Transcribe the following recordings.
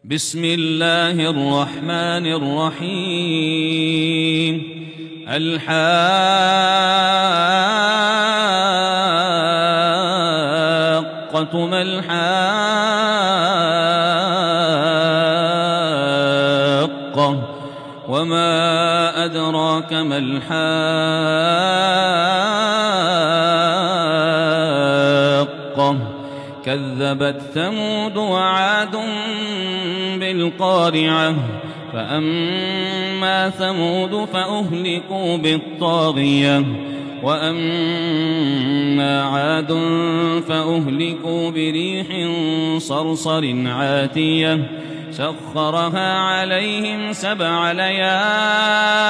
بسم الله الرحمن الرحيم. الحاقة ما الحاقة وما أدراك ما الحاقة كذبت ثمود وعاد بالقارعة فأما ثمود فأهلكوا بالطاغية وأما عاد فأهلكوا بريح صرصر عاتية سخرها عليهم سبع ليال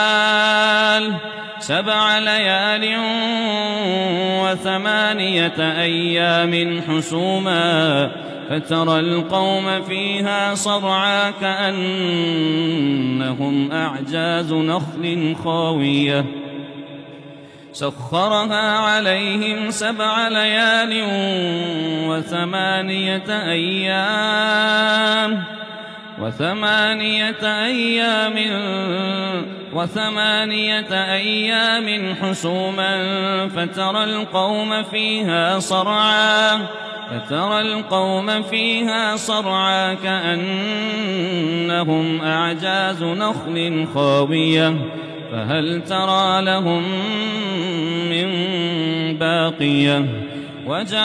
وثمانية أيام حسوما فترى القوم فيها صرعا كأنهم أعجاز نخل خاوية سخرها عليهم سبع ليال وثمانية أيام حسوما فترى القوم فيها صرعا كأنهم أعجاز نخل خاوية فهل ترى لهم من باقية وجاء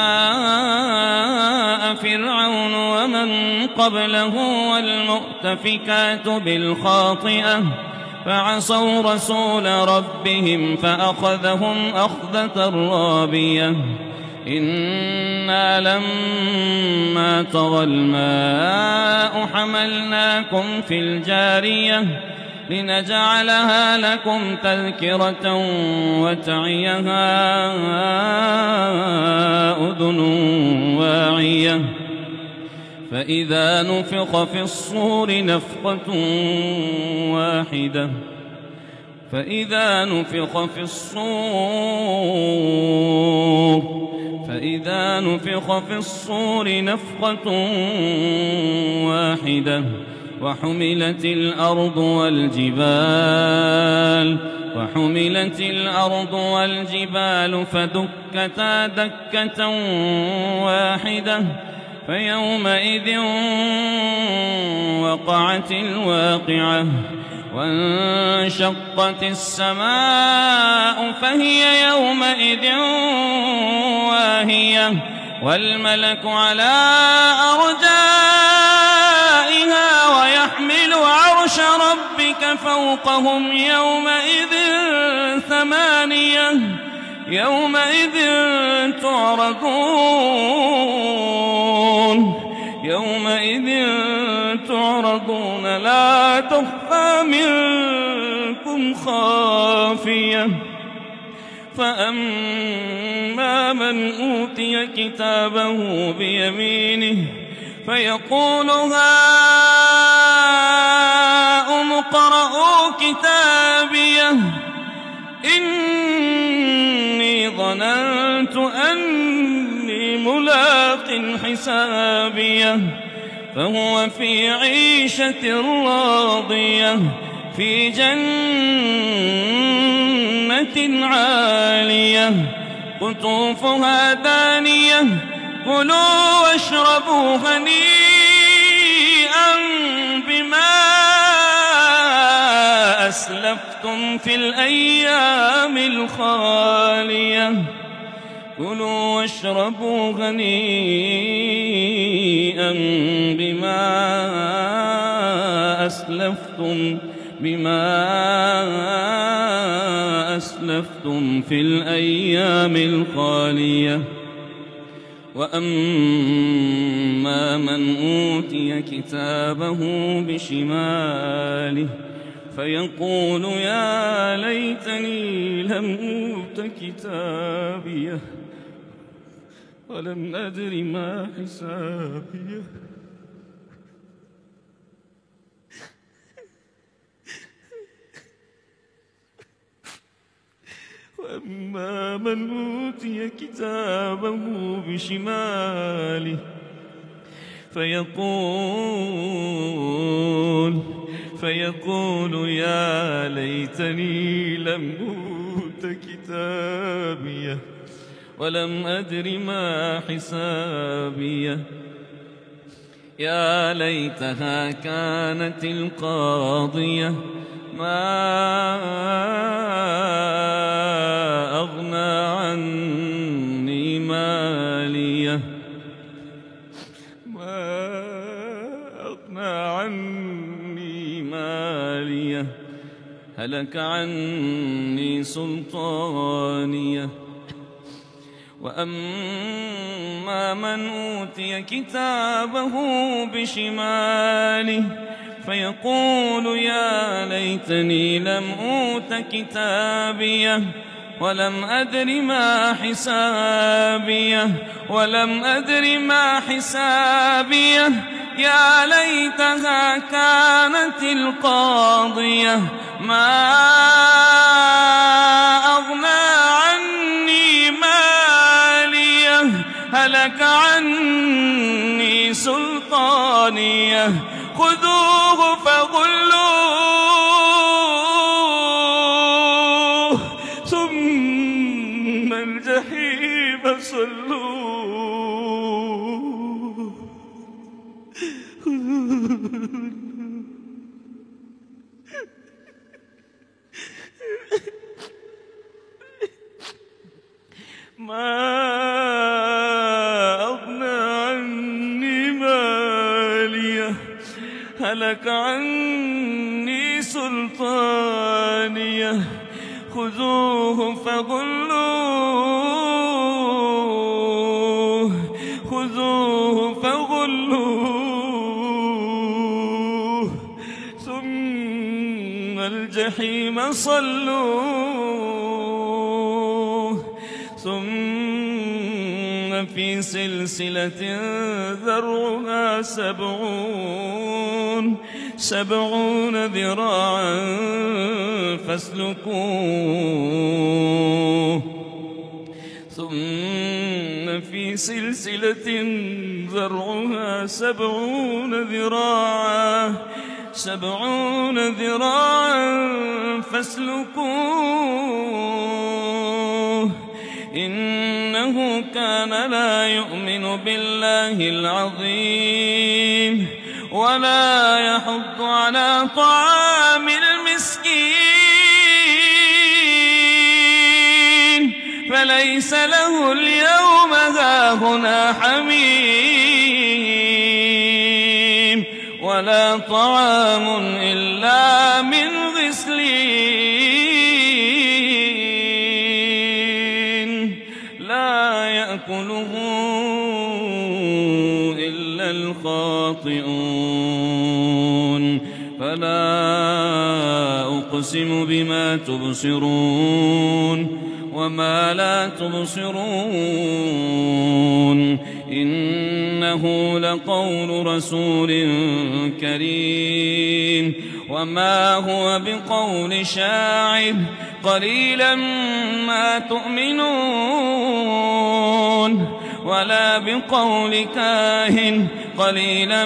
فرعون ومن قبله والمؤتفكات بالخاطئة فعصوا رسول ربهم فأخذهم أخذة رابية إنا لما طغى الماء حملناكم في الجارية لنجعلها لكم تذكرة وتعيها أذن واعية فإذا نفخ في الصور نفخة واحدة وحملت الأرض والجبال فدكتا دكة واحدة فيومئذ وقعت الواقعة وانشقت السماء فهي يومئذ واهية والملك على أرجائها ويحمل عرش ربك فوقهم يومئذ تعرضون لا تخفى منكم خافية فأما من أوتي كتابه بيمينه فيقول هاؤم اقرءوا كتابيه إني ظننت أني ملاق حسابيه فهو في عيشة راضية في جنة عالية قطوفها دانية كلوا واشربوا هنيئا بما أسلفتم في الأيام الخالية بما أسلفتم في الأيام الخالية وأما من أوتي كتابه بشماله فيقول يا ليتني لم أوت كتابيه ولم أدر ما حسابيه وأما من أوتي كتابه بشماله فيقول فيقول يا ليتني لم أوت كتابيه ولم أدر ما حسابيه يا ليتها كانت القاضية ما أغنى عني ماليه هلك عني سلطانيه وأما من أوتي كتابه بشماله فيقول يا ليتني لم أوت كتابيه ولم أدر ما حسابيه يا ليتها كانت القاضية ما أغنى عني ماليه هلك عني سلطانيه خذوه فغلوه ثم الجحيم صلوه ما أغنى عني ماليه هلك عني سلطانيه خذوه فغلوه ثم الجحيم صلوه ثم في سلسلة ذرعها 70 ذراعا فاسلكوه ثم في سلسلة ذرعها 70 ذراعا فاسلكوه إنه كان لا يؤمن بالله العظيم ولا يحض على طعام المسكين فليس له اليوم هاهنا حميم ولا طعام إلا من غسلين لا يأكله إلا الخاطئون فلا أقسم بما تبصرون وما لا تبصرون إنه لقول رسول كريم وما هو بقول شاعر قليلا ما تؤمنون ولا بقول كاهن قليلا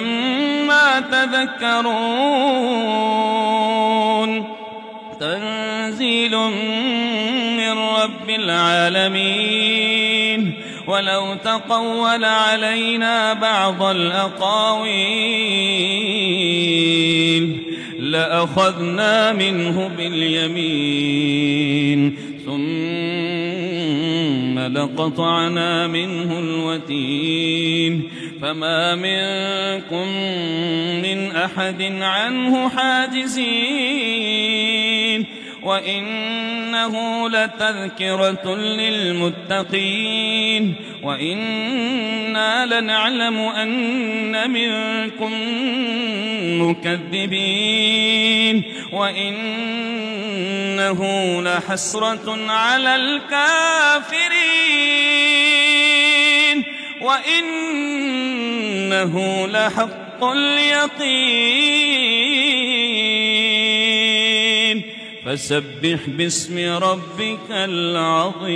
ما تذكرون تنزيل من رب العالمين ولو تقول علينا بعض الأقاويل لأخذنا منه باليمين ثم لقطعنا منه الوتين فما منكم من أحد عنه حاجزين وإنه لتذكرة للمتقين وإنا لنعلم أن منكم مكذبين وإنه لحسرة على الكافرين وإنه لحق اليقين فسبح باسم ربك العظيم.